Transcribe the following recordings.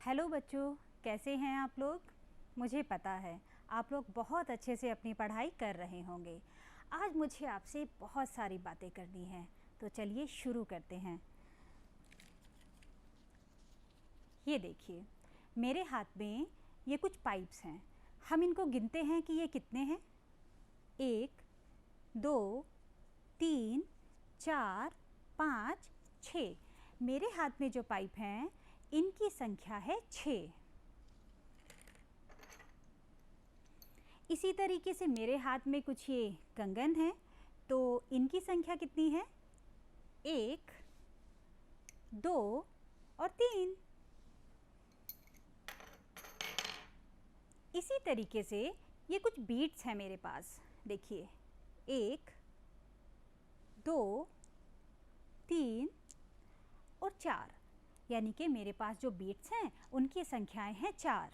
Hello बच्चों, कैसे हैं आप लोग। मुझे पता है आप लोग बहुत अच्छे से अपनी पढ़ाई कर रहे होंगे। आज मुझे आपसे बहुत सारी बातें करनी हैं, तो चलिए शुरू करते हैं। ये देखिए, मेरे हाथ में ये कुछ पाइप्स हैं। हम इनको गिनते हैं कि ये कितने हैं। 1, 2, 3, 4, 5, 6। मेरे हाथ में जो पाइप हैं इनकी संख्या है 6। इसी तरीके से मेरे हाथ में कुछ ये कंगन है, तो इनकी संख्या कितनी है? 1, 2 और 3। इसी तरीके से ये कुछ बीट्स हैं मेरे पास। देखिए, 1, 2, 3 और 4, यानी कि मेरे पास जो बीट्स हैं उनकी संख्याएं हैं 4।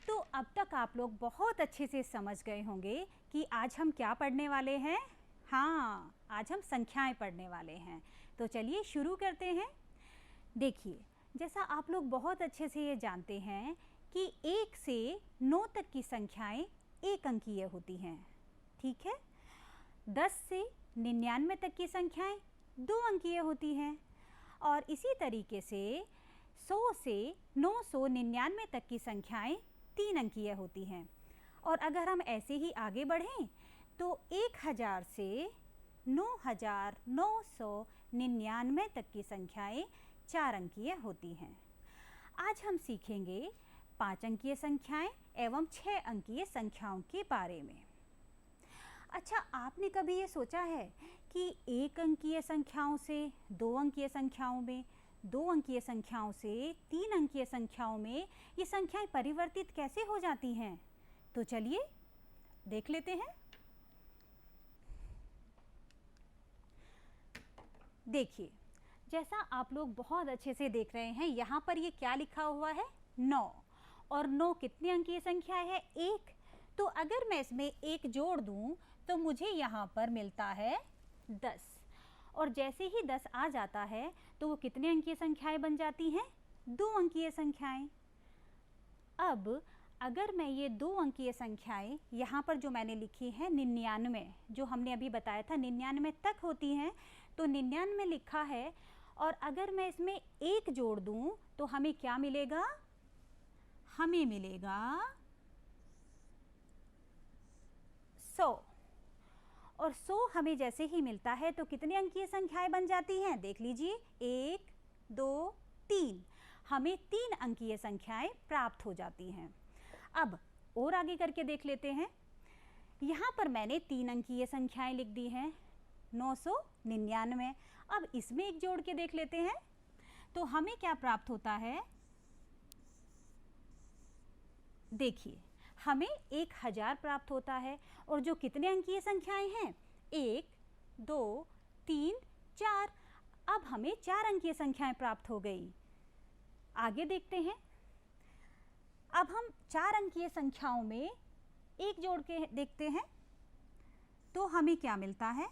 तो अब तक आप लोग बहुत अच्छे से समझ गए होंगे कि आज हम क्या पढ़ने वाले हैं। हाँ, आज हम संख्याएं पढ़ने वाले हैं। तो चलिए शुरू करते हैं। देखिए, जैसा आप लोग बहुत अच्छे से ये जानते हैं कि 1 से 9 तक की संख्याएं एक अंकीय होती हैं, ठीक है। 10 से 99 तक की संख्याएं 2 अंकीय होती हैं, और इसी तरीके से 100 से 999 तक की संख्याएं 3 अंकीय होती हैं। और अगर हम ऐसे ही आगे बढ़ें तो 1000 से 9999 तक की संख्याएं 4 अंकीय होती हैं। आज हम सीखेंगे 5 अंकीय संख्याएं एवं 6 अंकीय संख्याओं के बारे में। अच्छा, आपने कभी ये सोचा है कि 1 अंकीय संख्याओं से 2 अंकीय संख्याओं में, 2 अंकीय संख्याओं से 3 अंकीय संख्याओं में ये संख्याएं परिवर्तित कैसे हो जाती हैं? तो चलिए देख लेते हैं। देखिए, जैसा आप लोग बहुत अच्छे से देख रहे हैं, यहाँ पर ये क्या लिखा हुआ है? 9। और 9 कितनी अंकीय संख्या है? 1। तो अगर मैं इसमें 1 जोड़ दूं तो मुझे यहाँ पर मिलता है 10। और जैसे ही 10 आ जाता है तो वो कितने अंकीय संख्याएं बन जाती हैं? 2 अंकीय संख्याएं। अब अगर मैं ये 2 अंकीय संख्याएं यहाँ पर जो मैंने लिखी है 99, जो हमने अभी बताया था 99 तक होती हैं, तो 99 लिखा है, और अगर मैं इसमें 1 जोड़ दूं तो हमें क्या मिलेगा? हमें मिलेगा 100। और 100 हमें जैसे ही मिलता है तो कितने अंकीय संख्याएं बन जाती हैं? देख लीजिए, 1, 2, 3। हमें 3 अंकीय संख्याएं प्राप्त हो जाती हैं। अब और आगे करके देख लेते हैं। यहाँ पर मैंने 3 अंकीय संख्याएं लिख दी हैं, 999। अब इसमें 1 जोड़ के देख लेते हैं तो हमें क्या प्राप्त होता है? देखिए, हमें 1000 प्राप्त होता है। और जो कितने अंकीय संख्याएं हैं? 1, 2, 3, 4। अब हमें 4 अंकीय संख्याएं प्राप्त हो गई। आगे देखते हैं। अब हम 4 अंकीय संख्याओं में 1 जोड़ के देखते हैं तो हमें क्या मिलता है?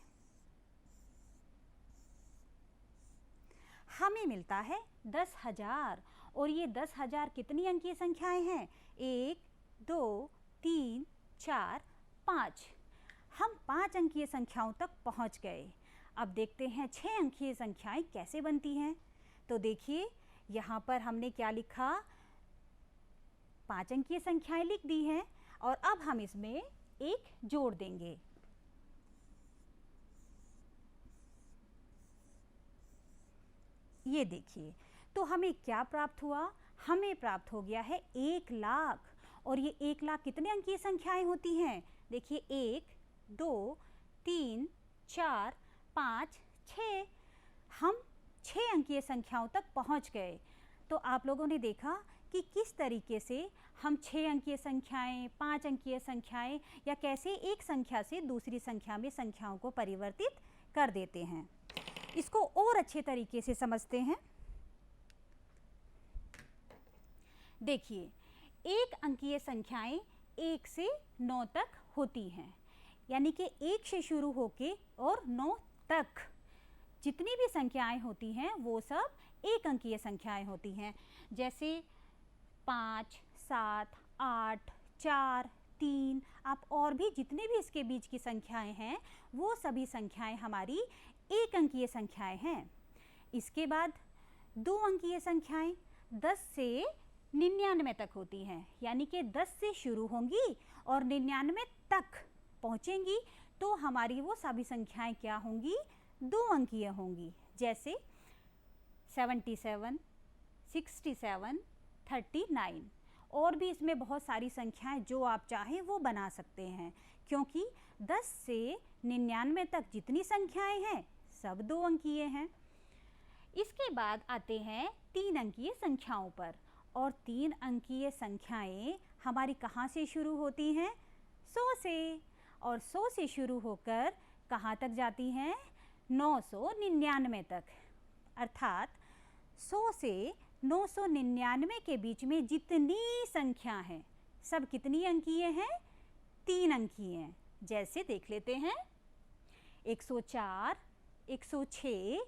हमें मिलता है 10,000। और ये 10,000 कितनी अंकीय संख्याएं हैं? 1, 2, 3, 4, 5। हम 5 अंकीय संख्याओं तक पहुंच गए। अब देखते हैं 6 अंकीय संख्याएं कैसे बनती हैं। तो देखिए, यहाँ पर हमने क्या लिखा? 5 अंकीय संख्याएं लिख दी हैं, और अब हम इसमें 1 जोड़ देंगे। ये देखिए, तो हमें क्या प्राप्त हुआ? हमें प्राप्त हो गया है 1 लाख। और ये 1 लाख कितने अंकीय संख्याएं होती हैं? देखिए, 1, 2, 3, 4, 5, 6। हम 6 अंकीय संख्याओं तक पहुंच गए। तो आप लोगों ने देखा कि किस तरीके से हम 6 अंकीय संख्याएं, 5 अंकीय संख्याएं, या कैसे एक संख्या से दूसरी संख्या में संख्याओं को परिवर्तित कर देते हैं। इसको और अच्छे तरीके से समझते हैं। देखिए, 1 अंकीय संख्याएं 1 से 9 तक होती हैं, यानी कि 1 से शुरू होके और 9 तक जितनी भी संख्याएं होती हैं वो सब एक अंकीय संख्याएं होती हैं, जैसे 5, 7, 8, 4, 3। आप और भी जितने भी इसके बीच की संख्याएं हैं वो सभी संख्याएं हमारी एक अंकीय संख्याएं हैं। इसके बाद 2 अंकीय संख्याएं 10 से 99 तक होती हैं, यानी कि 10 से शुरू होंगी और 99 तक पहुंचेंगी तो हमारी वो सभी संख्याएं क्या होंगी, 2 अंकीय होंगी। जैसे 77, 67, 39। और भी इसमें बहुत सारी संख्याएं जो आप चाहें वो बना सकते हैं, क्योंकि 10 से 99 तक जितनी संख्याएं हैं सब 2 अंकीय हैं। इसके बाद आते हैं 3 अंकीय संख्याओं पर, और 3 अंकीय संख्याएं हमारी कहाँ से शुरू होती हैं, 100 से, और 100 से शुरू होकर कहाँ तक जाती हैं, 999 तक। अर्थात 100 से 999 के बीच में जितनी संख्या है सब कितनी अंकीय हैं, 3 अंकीय हैं। जैसे देख लेते हैं, 104, 106,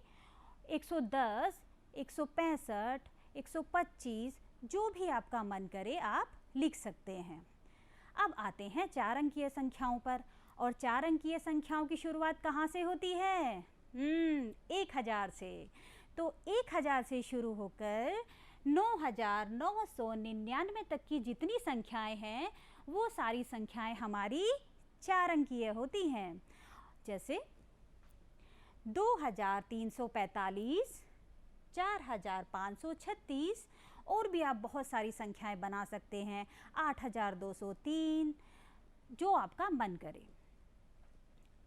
110, 165, 125, जो भी आपका मन करे आप लिख सकते हैं। अब आते हैं 4 अंकीय संख्याओं पर, और 4 अंकीय संख्याओं की शुरुआत कहाँ से होती है, 1000 से। तो 1000 से शुरू होकर 9999 तक की जितनी संख्याएं हैं वो सारी संख्याएं हमारी 4 अंकीय होती हैं। जैसे 2345, 4536, और भी आप बहुत सारी संख्याएं बना सकते हैं, 8203, जो आपका मन करे।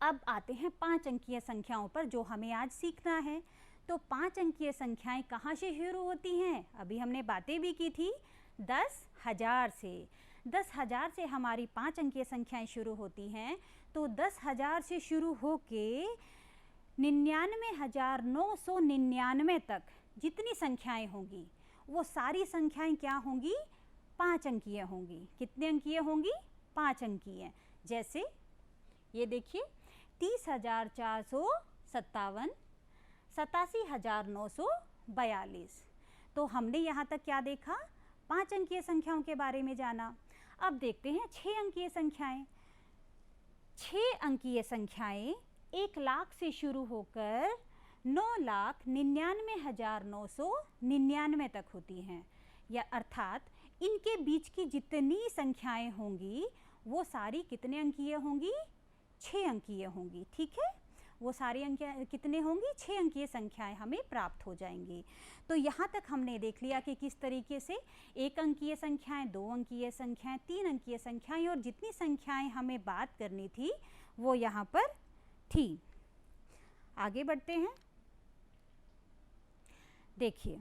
अब आते हैं 5 अंकीय संख्याओं पर जो हमें आज सीखना है। तो 5 अंकीय संख्याएं कहाँ से शुरू होती हैं, अभी हमने बातें भी की थी, 10,000 से। 10,000 से हमारी 5 अंकीय संख्याएं शुरू होती हैं। तो 10,000 से शुरू होके 99,999 तक जितनी संख्याएं होंगी वो सारी संख्याएं क्या होंगी, 5 अंकीय होंगी। कितने अंकीय होंगी, 5 अंकीय। जैसे ये देखिए, 30,457, 87,942। तो हमने यहाँ तक क्या देखा, 5 अंकीय संख्याओं के बारे में जाना। अब देखते हैं 6 अंकीय संख्याएं। 6 अंकीय संख्याएं 1 लाख से शुरू होकर 9,99,999 तक होती हैं, या अर्थात इनके बीच की जितनी संख्याएं होंगी वो सारी कितने अंकीय होंगी, 6 अंकीय होंगी। ठीक है, वो सारी अंक कितने होंगी, 6 अंकीय संख्याएं हमें प्राप्त हो जाएंगी। तो यहाँ तक हमने देख लिया कि किस तरीके से 1 अंकीय संख्याएं, 2 अंकीय संख्याएं, 3 अंकीय संख्याएं, और जितनी संख्याएं हमें बात करनी थी वो यहाँ पर थी। आगे बढ़ते हैं। देखिए,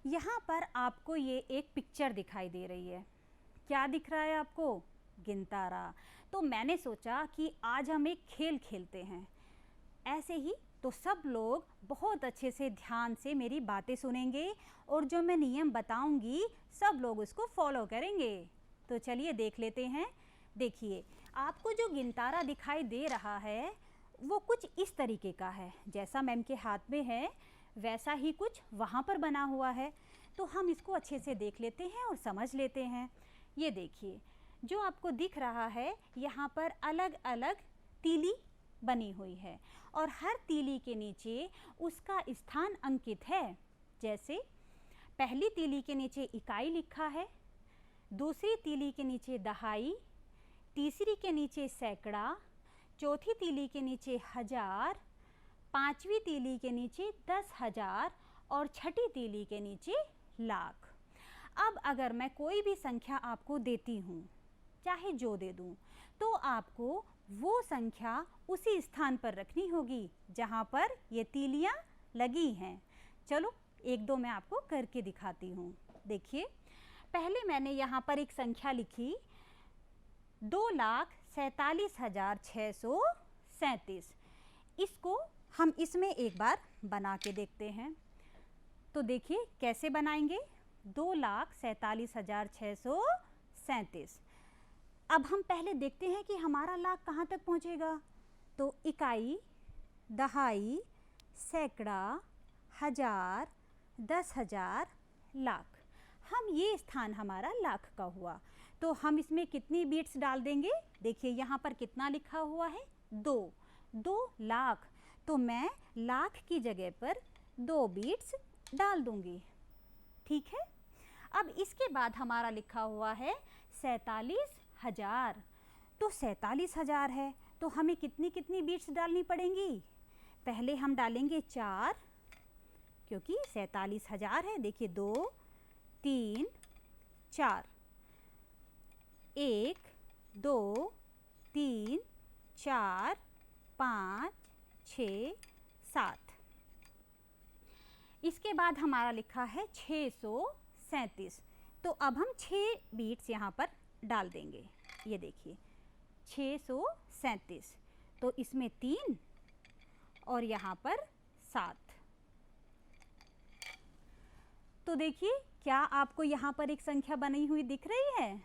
यहाँ पर आपको ये एक पिक्चर दिखाई दे रही है। क्या दिख रहा है आपको, गिनतारा। तो मैंने सोचा कि आज हम एक खेल खेलते हैं। ऐसे ही तो सब लोग बहुत अच्छे से ध्यान से मेरी बातें सुनेंगे, और जो मैं नियम बताऊंगी सब लोग उसको फॉलो करेंगे। तो चलिए देख लेते हैं। देखिए, आपको जो गिनतारा दिखाई दे रहा है वो कुछ इस तरीके का है, जैसा मैम के हाथ में है वैसा ही कुछ वहाँ पर बना हुआ है। तो हम इसको अच्छे से देख लेते हैं और समझ लेते हैं। ये देखिए, जो आपको दिख रहा है यहाँ पर अलग अलग तीली बनी हुई है, और हर तीली के नीचे उसका स्थान अंकित है। जैसे पहली तीली के नीचे इकाई लिखा है, दूसरी तीली के नीचे दहाई, तीसरी के नीचे सैकड़ा, चौथी तीली के नीचे 1000, पांचवी तीली के नीचे 10,000, और छठी तीली के नीचे लाख। अब अगर मैं कोई भी संख्या आपको देती हूँ, चाहे जो दे दूँ, तो आपको वो संख्या उसी स्थान पर रखनी होगी जहाँ पर ये तीलियाँ लगी हैं। चलो एक दो मैं आपको करके दिखाती हूँ। देखिए, पहले मैंने यहाँ पर एक संख्या लिखी 2,47,637। इसको हम इसमें एक बार बना के देखते हैं। तो देखिए कैसे बनाएंगे, 2,47,637। अब हम पहले देखते हैं कि हमारा लाख कहाँ तक पहुँचेगा। तो इकाई, दहाई, सैकड़ा, 1000, 10,000 लाख। हम ये स्थान हमारा लाख का हुआ, तो हम इसमें कितनी बीट्स डाल देंगे? देखिए यहाँ पर कितना लिखा हुआ है? 2 लाख, तो मैं लाख की जगह पर 2 बीट्स डाल दूंगी। ठीक है। अब इसके बाद हमारा लिखा हुआ है 47,000, तो 47,000 है तो हमें कितनी कितनी बीट्स डालनी पड़ेंगी? पहले हम डालेंगे 4, क्योंकि 47,000 है। देखिए 2 3 4, 1 2 3 4 5 6 7। इसके बाद हमारा लिखा है 637, तो अब हम 6 बीट्स यहाँ पर डाल देंगे। ये देखिए 637, तो इसमें 3 और यहाँ पर 7। तो देखिए क्या आपको यहाँ पर एक संख्या बनी हुई दिख रही है?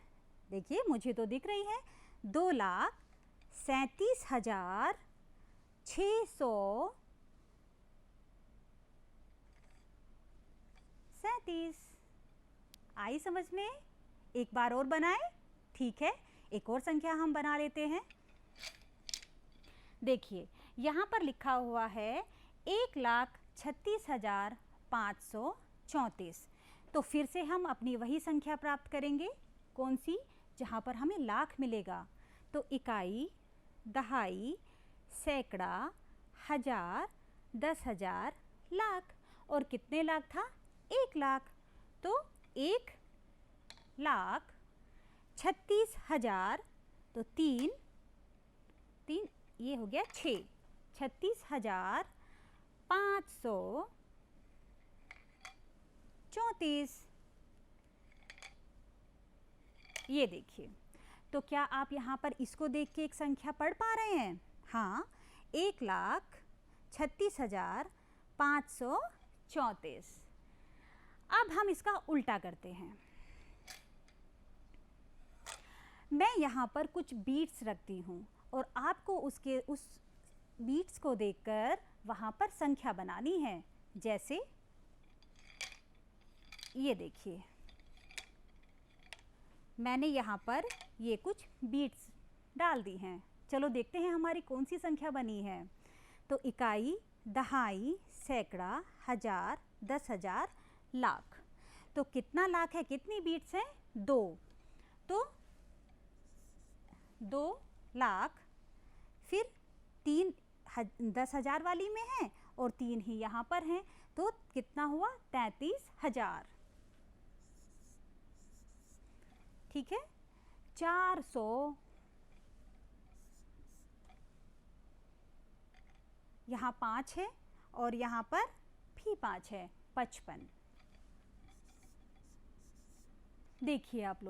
देखिए मुझे तो दिख रही है, 2,37,637। आई समझ में? एक बार और बनाएं। ठीक है, एक और संख्या हम बना लेते हैं। देखिए यहाँ पर लिखा हुआ है 1,36,534। तो फिर से हम अपनी वही संख्या प्राप्त करेंगे। कौन सी? जहाँ पर हमें लाख मिलेगा। तो इकाई, दहाई, सैकड़ा, हजार, 10,000, लाख। और कितने लाख था? 1 लाख। तो 1,36,000, तो 3 ये हो गया 6, 36,534। ये देखिए, तो क्या आप यहाँ पर इसको देख के एक संख्या पढ़ पा रहे हैं? हाँ, 1,36,534। अब हम इसका उल्टा करते हैं। मैं यहाँ पर कुछ बीट्स रखती हूँ और आपको उस बीट्स को देखकर वहाँ पर संख्या बनानी है। जैसे ये देखिए, मैंने यहाँ पर ये कुछ बीट्स डाल दी हैं। चलो देखते हैं हमारी कौन सी संख्या बनी है। तो इकाई, दहाई, सैकड़ा, हजार, 10,000, लाख। तो कितना लाख है? कितनी बीट्स हैं? 2। तो 2 लाख, फिर 3 10,000 वाली में है और 3 ही यहाँ पर हैं, तो कितना हुआ? 33,000। ठीक है। 400, यहाँ 5 है और यहाँ पर भी 5 है, 55। देखिए आप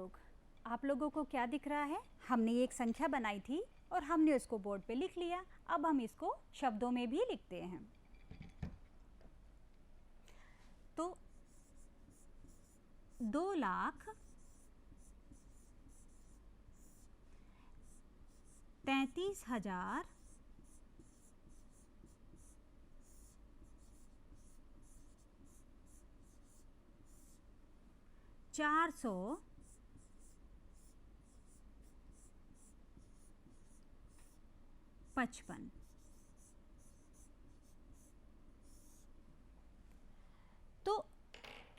लोगों को क्या दिख रहा है? हमने एक संख्या बनाई थी और हमने उसको बोर्ड पे लिख लिया। अब हम इसको शब्दों में भी लिखते हैं। तो 2,33,000 455। तो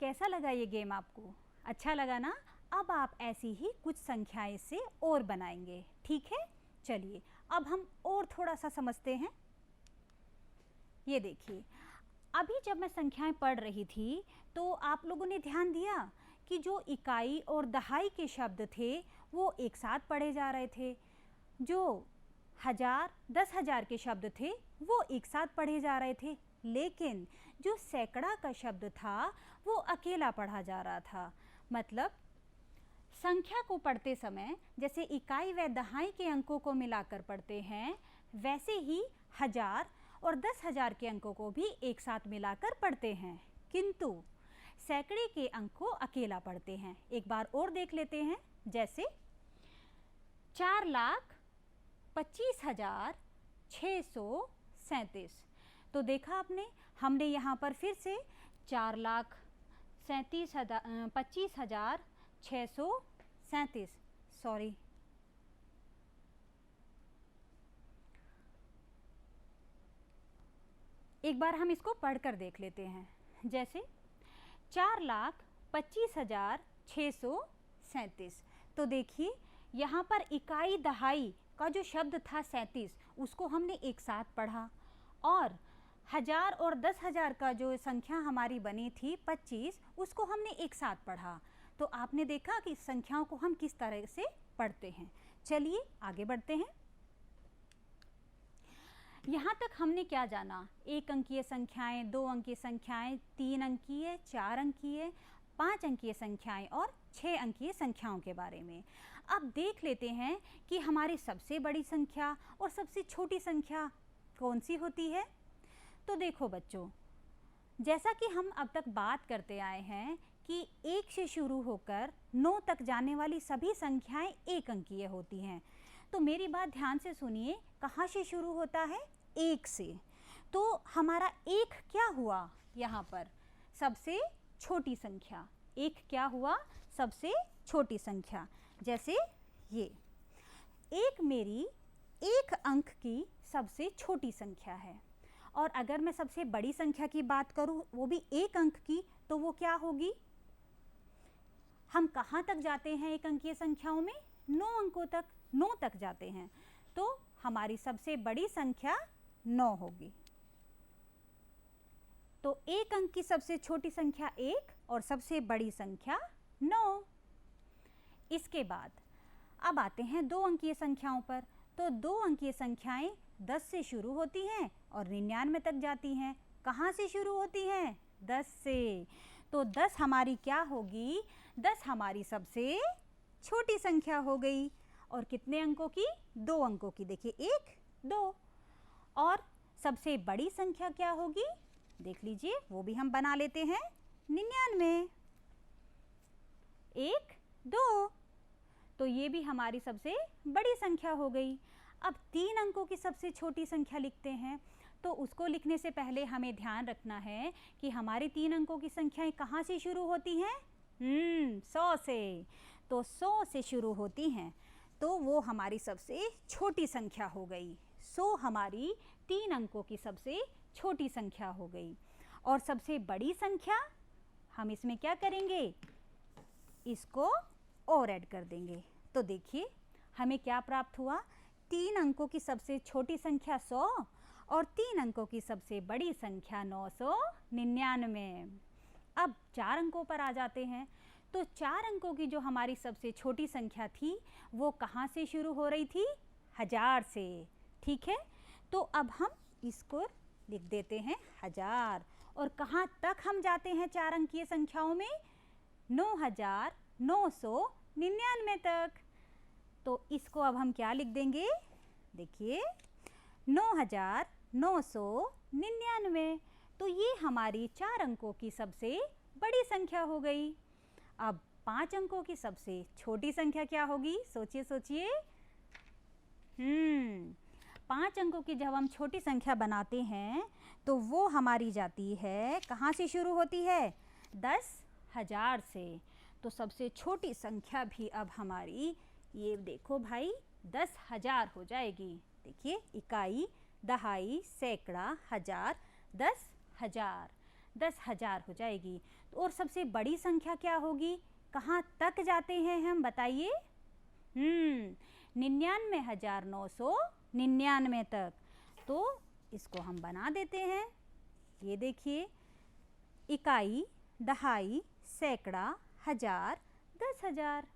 कैसा लगा ये गेम आपको? अच्छा लगा ना? अब आप ऐसी ही कुछ संख्याएं से और बनाएंगे। ठीक है, चलिए अब हम और थोड़ा सा समझते हैं। ये देखिए, अभी जब मैं संख्याएं पढ़ रही थी तो आप लोगों ने ध्यान दिया कि जो इकाई और दहाई के शब्द थे वो एक साथ पढ़े जा रहे थे। जो हजार, 10,000 के शब्द थे वो एक साथ पढ़े जा रहे थे, लेकिन जो सैकड़ा का शब्द था वो अकेला पढ़ा जा रहा था। मतलब संख्या को पढ़ते समय जैसे इकाई व दहाई के अंकों को मिलाकर पढ़ते हैं, वैसे ही हजार और 10,000 के अंकों को भी एक साथ मिलाकर पढ़ते हैं, किंतु सैकड़े के अंक को अकेला पढ़ते हैं। एक बार और देख लेते हैं। जैसे 4,25,637। तो देखा आपने, हमने यहाँ पर फिर से 4,25,637, सॉरी, एक बार हम इसको पढ़कर देख लेते हैं। जैसे 4,25,637, तो देखिए यहाँ पर इकाई दहाई का जो शब्द था 37, उसको हमने एक साथ पढ़ा, और 1000 और 10,000 का जो संख्या हमारी बनी थी 25, उसको हमने एक साथ पढ़ा। तो आपने देखा कि संख्याओं को हम किस तरह से पढ़ते हैं। चलिए आगे बढ़ते हैं। यहाँ तक हमने क्या जाना? 1 अंकीय संख्याएं, 2 अंकीय संख्याएं, 3 अंकीय, 4 अंकीय, 5 अंकीय संख्याएं और 6 अंकीय संख्याओं के बारे में। अब देख लेते हैं कि हमारी सबसे बड़ी संख्या और सबसे छोटी संख्या कौन सी होती है। तो देखो बच्चों, जैसा कि हम अब तक बात करते आए हैं कि 1 से शुरू होकर 9 तक जाने वाली सभी संख्याएं 1 अंकीय होती हैं। तो मेरी बात ध्यान से सुनिए, कहाँ से शुरू होता है? 1 से। तो हमारा 1 क्या हुआ? यहाँ पर सबसे छोटी संख्या। 1 क्या हुआ? सबसे छोटी संख्या। जैसे ये 1 मेरी 1 अंक की सबसे छोटी संख्या है, और अगर मैं सबसे बड़ी संख्या की बात करूं, वो भी 1 अंक की, तो वो क्या होगी? हम कहाँ तक जाते हैं 1 अंकीय संख्याओं में? 9 अंकों तक, 9 तक जाते हैं। तो हमारी सबसे बड़ी संख्या 9 होगी। तो 1 अंक की सबसे छोटी संख्या 1 और सबसे बड़ी संख्या 9। इसके बाद अब आते हैं 2 अंकीय संख्याओं पर। तो 2 अंकीय संख्याएं 10 से शुरू होती हैं और 99 तक जाती हैं। कहाँ से शुरू होती हैं? 10 से। तो 10 हमारी क्या होगी? 10 हमारी सबसे छोटी संख्या हो गई। और कितने अंकों की? 2 अंकों की। देखिए 1, 2। और सबसे बड़ी संख्या क्या होगी? देख लीजिए, वो भी हम बना लेते हैं, 99। 1, 2। तो ये भी हमारी सबसे बड़ी संख्या हो गई। अब 3 अंकों की सबसे छोटी संख्या लिखते हैं। तो उसको लिखने से पहले हमें ध्यान रखना है कि हमारी 3 अंकों की संख्याएं कहाँ से शुरू होती हैं? 100 से। तो 100 से शुरू होती हैं, तो वो हमारी सबसे छोटी संख्या हो गई। 100 हमारी 3 अंकों की सबसे छोटी संख्या हो गई। और सबसे बड़ी संख्या, हम इसमें क्या करेंगे? इसको और ऐड कर देंगे। तो देखिए हमें क्या प्राप्त हुआ? 3 अंकों की सबसे छोटी संख्या 100 और 3 अंकों की सबसे बड़ी संख्या 999। अब 4 अंकों पर आ जाते हैं। तो 4 अंकों की जो हमारी सबसे छोटी संख्या थी, वो कहाँ से शुरू हो रही थी? 1000 से। ठीक है, तो अब हम इसको लिख देते हैं 1000। और कहाँ तक हम जाते हैं 4 अंकीय संख्याओं में? 9999 तक। तो इसको अब हम क्या लिख देंगे? देखिए 9999। तो ये हमारी 4 अंकों की सबसे बड़ी संख्या हो गई। अब 5 अंकों की सबसे छोटी संख्या क्या होगी? सोचिए सोचिए। 5 अंकों की जब हम छोटी संख्या बनाते हैं, तो वो हमारी जाती है, कहाँ से शुरू होती है? 10,000 से। तो सबसे छोटी संख्या भी अब हमारी, ये देखो भाई, 10,000 हो जाएगी। देखिए, इकाई, दहाई, सैकड़ा, हजार, 10,000, 10,000 हो जाएगी। और सबसे बड़ी संख्या क्या होगी? कहाँ तक जाते हैं हम, बताइए? 99,999 तक। तो इसको हम बना देते हैं। ये देखिए, इकाई, दहाई, सैकड़ा, हजार, 10,000,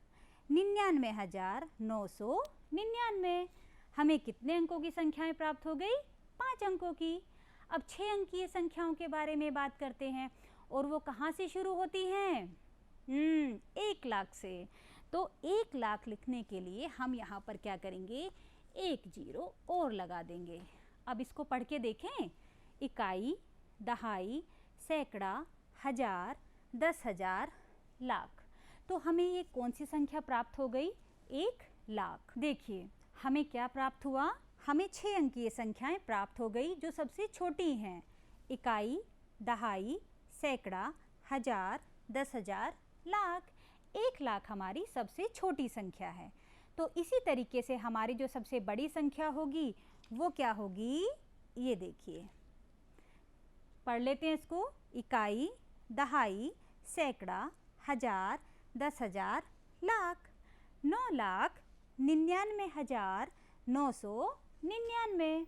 99,999। हमें कितने अंकों की संख्याएं प्राप्त हो गई? 5 अंकों की। अब 6 अंकीय संख्याओं के बारे में बात करते हैं, और वो कहाँ से शुरू होती हैं? 1 लाख से। तो 1 लाख लिखने के लिए हम यहाँ पर क्या करेंगे? 1 0 और लगा देंगे। अब इसको पढ़ के देखें। इकाई, दहाई, सैकड़ा, हजार, 10,000, लाख। तो हमें ये कौन सी संख्या प्राप्त हो गई? 1 लाख। देखिए हमें क्या प्राप्त हुआ? हमें 6 अंकीय संख्याएं प्राप्त हो गई, जो सबसे छोटी हैं। इकाई, दहाई, सैकड़ा, हजार, 10,000, लाख। 1,00,000 हमारी सबसे छोटी संख्या है। तो इसी तरीके से हमारी जो सबसे बड़ी संख्या होगी वो क्या होगी, ये देखिए, पढ़ लेते हैं इसको। इकाई, दहाई, सैकड़ा, हजार, 10,000, लाख। 9,99,999।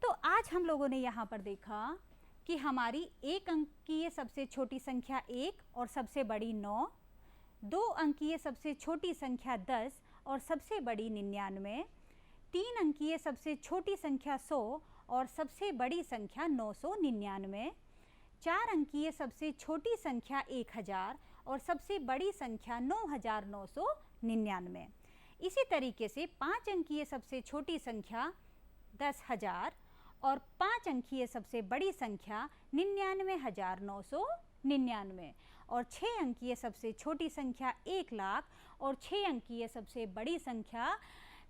तो आज हम लोगों ने यहाँ पर देखा कि हमारी एक अंकीय सबसे छोटी संख्या 1 और सबसे बड़ी 9, 2 अंकीय सबसे छोटी संख्या 10 और सबसे बड़ी 99, 3 अंकीय सबसे छोटी संख्या 100 और सबसे बड़ी संख्या 999, 4 अंकीय सबसे छोटी संख्या 1000 और सबसे बड़ी संख्या 9,999। इसी तरीके से 5 अंकीय सबसे छोटी संख्या 10,000 और 5 अंकीय सबसे बड़ी संख्या 99,999 और 6 अंकीय सबसे छोटी संख्या 1,00,000 और 6 अंकीय सबसे बड़ी संख्या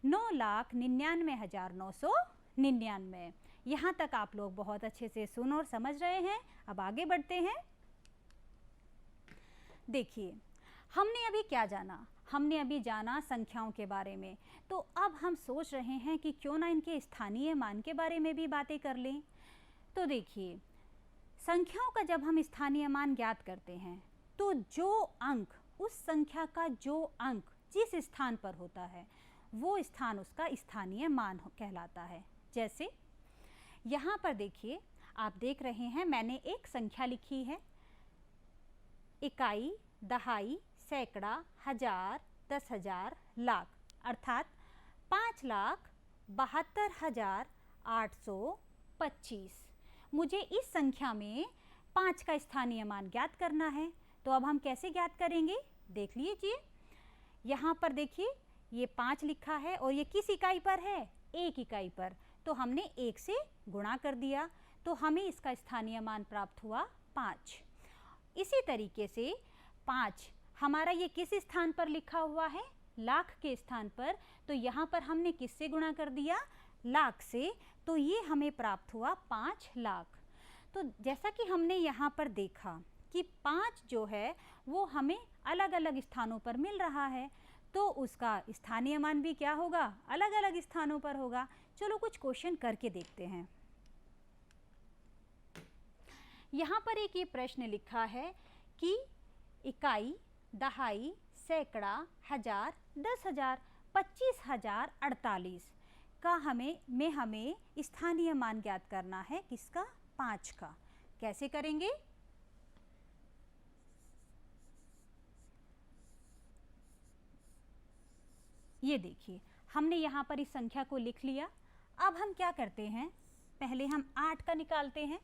9,99,999। यहाँ तक आप लोग बहुत अच्छे से सुन और समझ रहे हैं। अब आगे बढ़ते हैं। देखिए, हमने अभी क्या जाना, हमने अभी जाना संख्याओं के बारे में। तो अब हम सोच रहे हैं कि क्यों ना इनके स्थानीय मान के बारे में भी बातें कर लें। तो देखिए, संख्याओं का जब हम स्थानीय मान ज्ञात करते हैं तो जो अंक, उस संख्या का जो अंक जिस स्थान पर होता है वो स्थान उसका स्थानीय मान कहलाता है। जैसे यहाँ पर देखिए, आप देख रहे हैं मैंने एक संख्या लिखी है। इकाई, दहाई, सैकड़ा, हजार, 10,000, लाख, अर्थात 5,72,825। मुझे इस संख्या में 5 का स्थानीय मान ज्ञात करना है। तो अब हम कैसे ज्ञात करेंगे, देख लीजिए। यहाँ पर देखिए, ये 5 लिखा है और ये किस इकाई पर है, 1 इकाई पर। तो हमने 1 से गुणा कर दिया तो हमें इसका स्थानीय मान प्राप्त हुआ 5। इसी तरीके से 5 हमारा ये किस स्थान पर लिखा हुआ है, लाख के स्थान पर। तो यहाँ पर हमने किससे गुणा कर दिया, लाख से। तो ये हमें प्राप्त हुआ 5 लाख। तो जैसा कि हमने यहाँ पर देखा कि 5 जो है वो हमें अलग अलग स्थानों पर मिल रहा है, तो उसका स्थानीय मान भी क्या होगा, अलग अलग स्थानों पर होगा। चलो कुछ क्वेश्चन करके देखते हैं। यहाँ पर एक ये प्रश्न लिखा है कि इकाई, दहाई, सैकड़ा, हजार, 10,000, 25,048 का हमें स्थानीय मान ज्ञात करना है। किसका, 5 का। कैसे करेंगे, ये देखिए, हमने यहाँ पर इस संख्या को लिख लिया। अब हम क्या करते हैं, पहले हम 8 का निकालते हैं।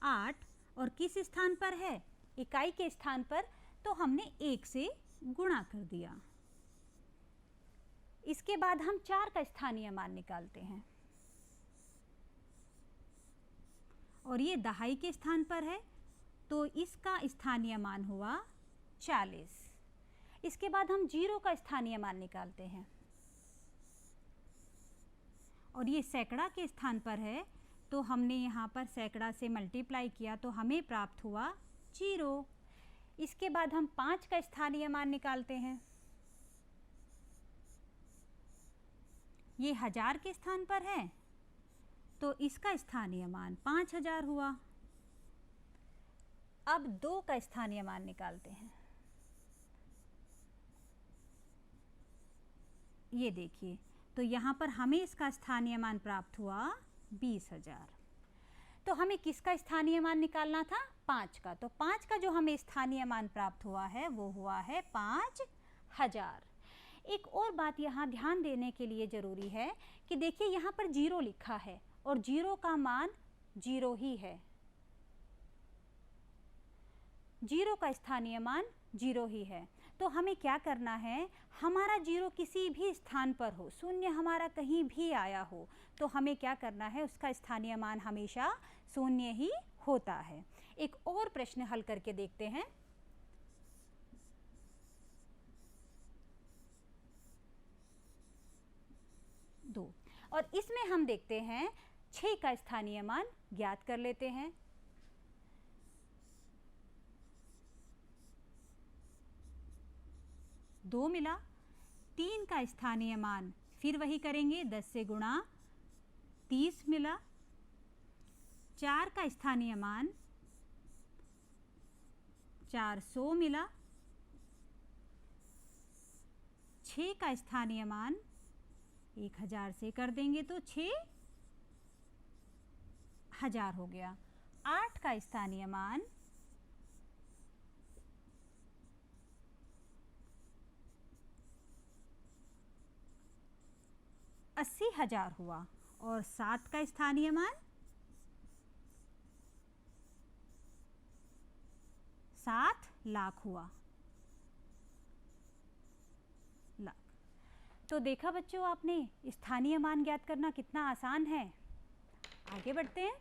8 और किस स्थान पर है, इकाई के स्थान पर। तो हमने 1 से गुणा कर दिया। इसके बाद हम 4 का स्थानीय मान निकालते हैं और ये दहाई के स्थान पर है तो इसका स्थानीय मान हुआ 40। इसके बाद हम 0 का स्थानीय मान निकालते हैं और ये सैकड़ा के स्थान पर है तो हमने यहाँ पर सैकड़ा से मल्टीप्लाई किया तो हमें प्राप्त हुआ 0। इसके बाद हम 5 का स्थानीय मान निकालते हैं। ये हजार के स्थान पर है तो इसका स्थानीय मान 5,000 हुआ। अब 2 का स्थानीय मान निकालते हैं। ये देखिए, तो यहाँ पर हमें इसका स्थानीय मान प्राप्त हुआ 20,000। तो हमें किसका स्थानीय मान निकालना था, 5 का। तो 5 का जो हमें स्थानीय मान प्राप्त हुआ है वो हुआ है 5,000। एक और बात यहाँ ध्यान देने के लिए ज़रूरी है कि देखिए यहाँ पर 0 लिखा है और 0 का मान 0 ही है। 0 का स्थानीय मान 0 ही है। तो हमें क्या करना है, हमारा 0 किसी भी स्थान पर हो, शून्य हमारा कहीं भी आया हो, तो हमें क्या करना है, उसका स्थानीय मान हमेशा शून्य ही होता है। एक और प्रश्न हल करके देखते हैं। दो, और इसमें हम देखते हैं 6 का स्थानीय मान ज्ञात कर लेते हैं। 2 मिला। 3 का स्थानीय मान फिर वही करेंगे, 10 से गुणा, 30 मिला। 4 का स्थानीय मान 400 मिला। 6 का स्थानीय मान 1000 से कर देंगे तो 6000 हो गया। 8 का स्थानीय मान 80,000 हुआ और 7 का स्थानीय मान 7 लाख हुआ। लाख। तो देखा बच्चों आपने, स्थानीय मान ज्ञात करना कितना आसान है। आगे बढ़ते हैं।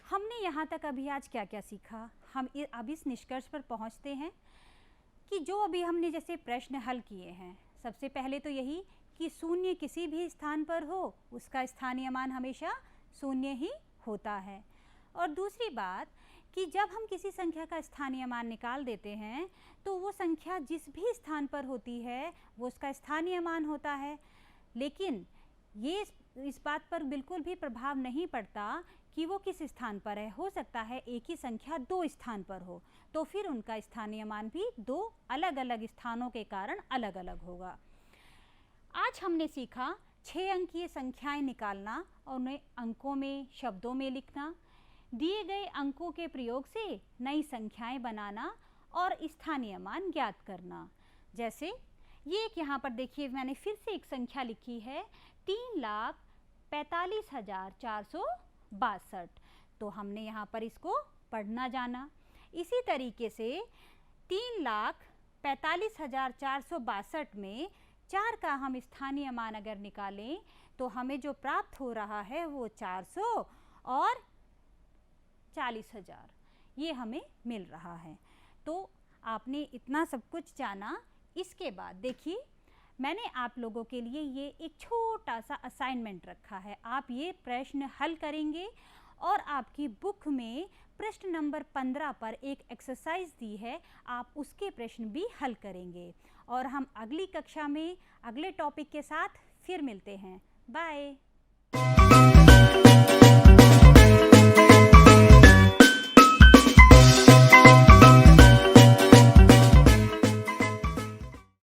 हमने यहाँ तक अभी आज क्या क्या सीखा, हम अब इस निष्कर्ष पर पहुँचते हैं कि जो अभी हमने जैसे प्रश्न हल किए हैं, सबसे पहले तो यही कि शून्य किसी भी स्थान पर हो उसका स्थानीय मान हमेशा शून्य ही होता है। और दूसरी बात कि जब हम किसी संख्या का स्थानीय मान निकाल देते हैं तो वो संख्या जिस भी स्थान पर होती है वो उसका स्थानीय मान होता है। लेकिन ये इस बात पर बिल्कुल भी प्रभाव नहीं पड़ता कि वो किस स्थान पर है। हो सकता है एक ही संख्या 2 स्थान पर हो तो फिर उनका स्थानीय मान भी 2 अलग अलग स्थानों के कारण अलग अलग होगा। आज हमने सीखा 6 अंकीय संख्याएं निकालना और उन्हें अंकों में, शब्दों में लिखना, दिए गए अंकों के प्रयोग से नई संख्याएं बनाना और स्थानीय मान ज्ञात करना। जैसे ये एक यहाँ पर देखिए, मैंने फिर से एक संख्या लिखी है 3,45,462। तो हमने यहाँ पर इसको पढ़ना जाना। इसी तरीके से 3,45,462 में 4 का हम स्थानीय मान अगर निकालें तो हमें जो प्राप्त हो रहा है वो 400 और 40,000 ये हमें मिल रहा है। तो आपने इतना सब कुछ जाना। इसके बाद देखिए, मैंने आप लोगों के लिए ये एक छोटा सा असाइनमेंट रखा है। आप ये प्रश्न हल करेंगे और आपकी बुक में प्रश्न नंबर 15 पर एक एक्सरसाइज दी है, आप उसके प्रश्न भी हल करेंगे। और हम अगली कक्षा में अगले टॉपिक के साथ फिर मिलते हैं। बाय।